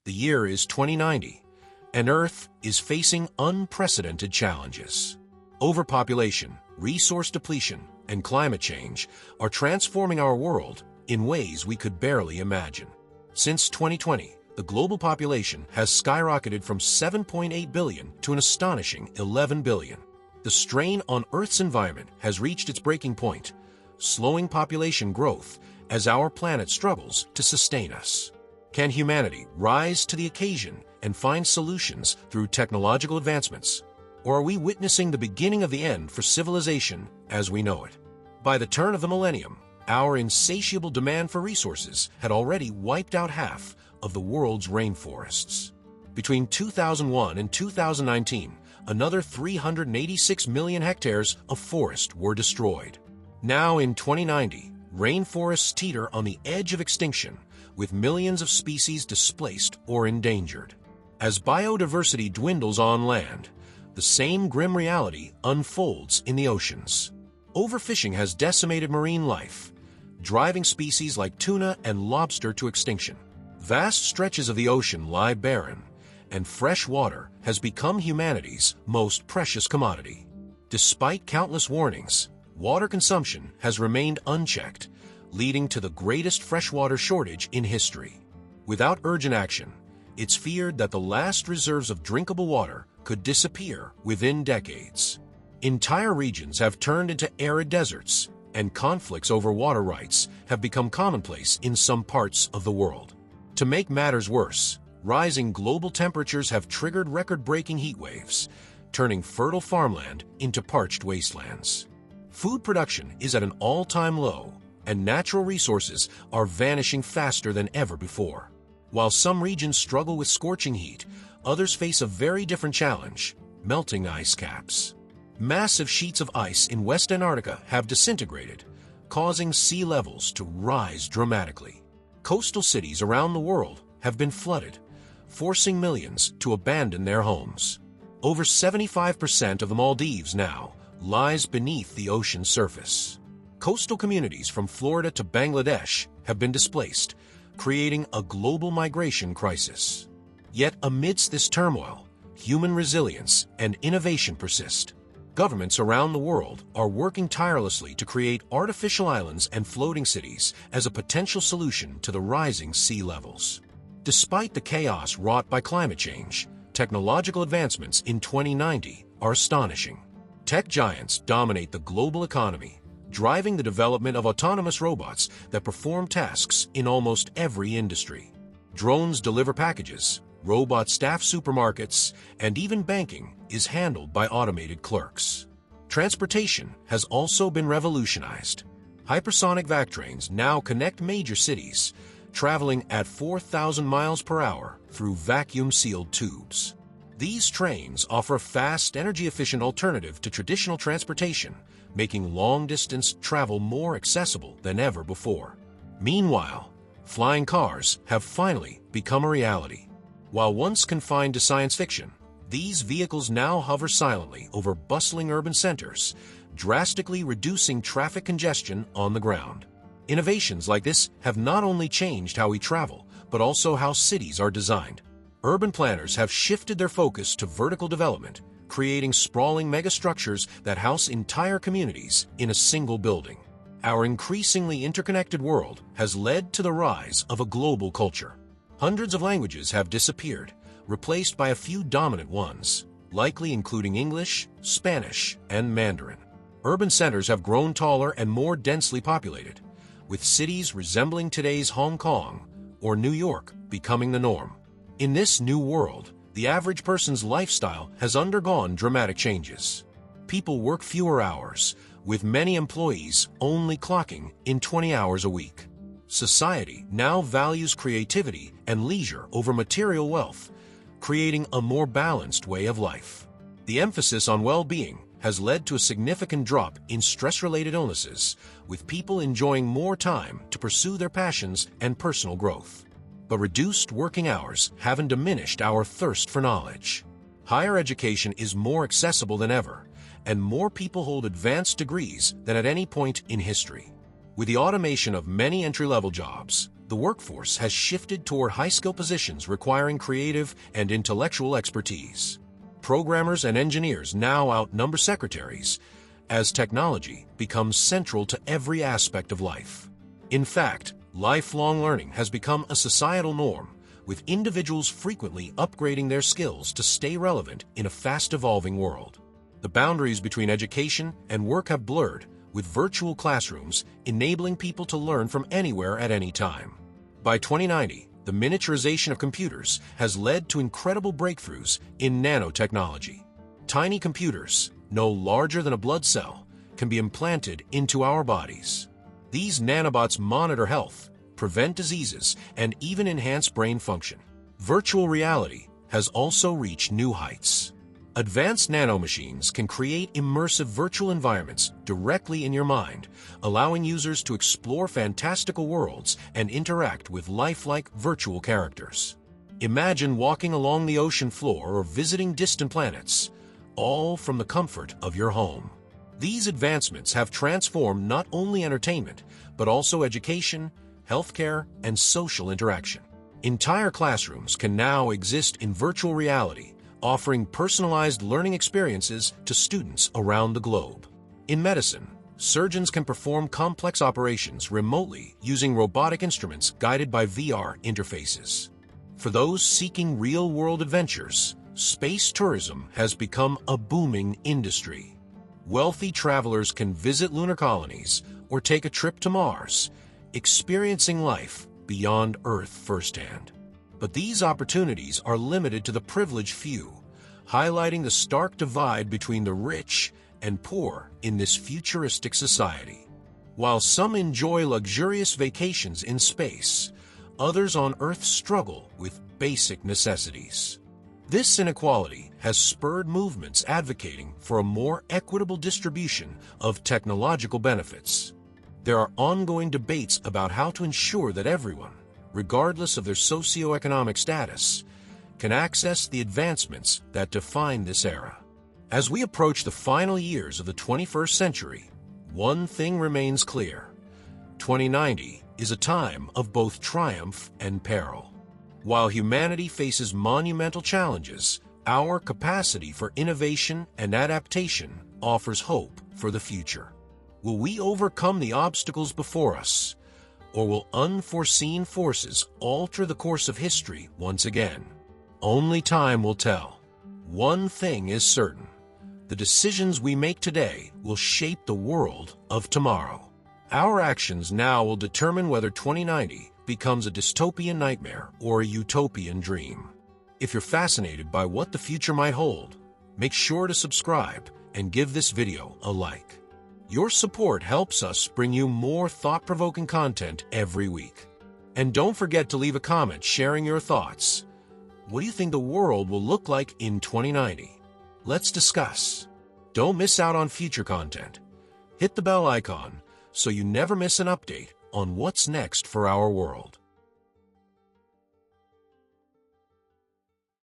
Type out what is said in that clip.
The year is 2090, and Earth is facing unprecedented challenges. Overpopulation, resource depletion, and climate change are transforming our world in ways we could barely imagine. Since 2020, the global population has skyrocketed from 7.8 billion to an astonishing 11 billion. The strain on Earth's environment has reached its breaking point, slowing population growth as our planet struggles to sustain us. Can humanity rise to the occasion and find solutions through technological advancements? Or are we witnessing the beginning of the end for civilization as we know it? By the turn of the millennium, our insatiable demand for resources had already wiped out half of the world's rainforests. Between 2001 and 2019, another 386 million hectares of forest were destroyed. Now in 2090, rainforests teeter on the edge of extinction, with millions of species displaced or endangered. As biodiversity dwindles on land, the same grim reality unfolds in the oceans. Overfishing has decimated marine life, driving species like tuna and lobster to extinction. Vast stretches of the ocean lie barren, and fresh water has become humanity's most precious commodity. Despite countless warnings, water consumption has remained unchecked, leading to the greatest freshwater shortage in history. Without urgent action, it's feared that the last reserves of drinkable water could disappear within decades. Entire regions have turned into arid deserts, and conflicts over water rights have become commonplace in some parts of the world. To make matters worse, rising global temperatures have triggered record-breaking heat waves, turning fertile farmland into parched wastelands. Food production is at an all-time low, and natural resources are vanishing faster than ever before. While some regions struggle with scorching heat, others face a very different challenge: melting ice caps. Massive sheets of ice in West Antarctica have disintegrated, causing sea levels to rise dramatically. Coastal cities around the world have been flooded, forcing millions to abandon their homes. Over 75% of the Maldives now lies beneath the ocean's surface. Coastal communities from Florida to Bangladesh have been displaced, creating a global migration crisis. Yet amidst this turmoil, human resilience and innovation persist. Governments around the world are working tirelessly to create artificial islands and floating cities as a potential solution to the rising sea levels. Despite the chaos wrought by climate change, technological advancements in 2090 are astonishing. Tech giants dominate the global economy, driving the development of autonomous robots that perform tasks in almost every industry. Drones deliver packages, robots staff supermarkets, and even banking is handled by automated clerks. Transportation has also been revolutionized. Hypersonic vac trains now connect major cities, traveling at 4,000 miles per hour through vacuum-sealed tubes. These trains offer a fast, energy-efficient alternative to traditional transportation, making long-distance travel more accessible than ever before. Meanwhile, flying cars have finally become a reality. While once confined to science fiction, these vehicles now hover silently over bustling urban centers, drastically reducing traffic congestion on the ground. Innovations like this have not only changed how we travel, but also how cities are designed. Urban planners have shifted their focus to vertical development, creating sprawling megastructures that house entire communities in a single building. Our increasingly interconnected world has led to the rise of a global culture. Hundreds of languages have disappeared, replaced by a few dominant ones, likely including English, Spanish, and Mandarin. Urban centers have grown taller and more densely populated, with cities resembling today's Hong Kong or New York becoming the norm. In this new world, the average person's lifestyle has undergone dramatic changes. People work fewer hours, with many employees only clocking in 20 hours a week. Society now values creativity and leisure over material wealth, creating a more balanced way of life. The emphasis on well-being has led to a significant drop in stress-related illnesses, with people enjoying more time to pursue their passions and personal growth. But reduced working hours haven't diminished our thirst for knowledge. Higher education is more accessible than ever, and more people hold advanced degrees than at any point in history. With the automation of many entry-level jobs, The workforce has shifted toward high-skill positions requiring creative and intellectual expertise. Programmers and engineers now outnumber secretaries as technology becomes central to every aspect of life. In fact, lifelong learning has become a societal norm, with individuals frequently upgrading their skills to stay relevant in a fast-evolving world. The boundaries between education and work have blurred, with virtual classrooms enabling people to learn from anywhere at any time. By 2090, the miniaturization of computers has led to incredible breakthroughs in nanotechnology. Tiny computers, no larger than a blood cell, can be implanted into our bodies. These nanobots monitor health, prevent diseases, and even enhance brain function. Virtual reality has also reached new heights. Advanced nanomachines can create immersive virtual environments directly in your mind, allowing users to explore fantastical worlds and interact with lifelike virtual characters. Imagine walking along the ocean floor or visiting distant planets, all from the comfort of your home. These advancements have transformed not only entertainment, but also education, healthcare, and social interaction. Entire classrooms can now exist in virtual reality, offering personalized learning experiences to students around the globe. In medicine, surgeons can perform complex operations remotely using robotic instruments guided by VR interfaces. For those seeking real-world adventures, space tourism has become a booming industry. Wealthy travelers can visit lunar colonies or take a trip to Mars, experiencing life beyond Earth firsthand. But these opportunities are limited to the privileged few, highlighting the stark divide between the rich and poor in this futuristic society. While some enjoy luxurious vacations in space, others on Earth struggle with basic necessities. This inequality has spurred movements advocating for a more equitable distribution of technological benefits. There are ongoing debates about how to ensure that everyone, regardless of their socioeconomic status, can access the advancements that define this era. As we approach the final years of the 21st century, one thing remains clear. 2090 is a time of both triumph and peril. While humanity faces monumental challenges, our capacity for innovation and adaptation offers hope for the future. Will we overcome the obstacles before us? Or will unforeseen forces alter the course of history once again? Only time will tell. One thing is certain: the decisions we make today will shape the world of tomorrow. Our actions now will determine whether 2090 becomes a dystopian nightmare or a utopian dream. If you're fascinated by what the future might hold, make sure to subscribe and give this video a like. Your support helps us bring you more thought-provoking content every week. And don't forget to leave a comment sharing your thoughts. What do you think the world will look like in 2090? Let's discuss. Don't miss out on future content. Hit the bell icon so you never miss an update on what's next for our world.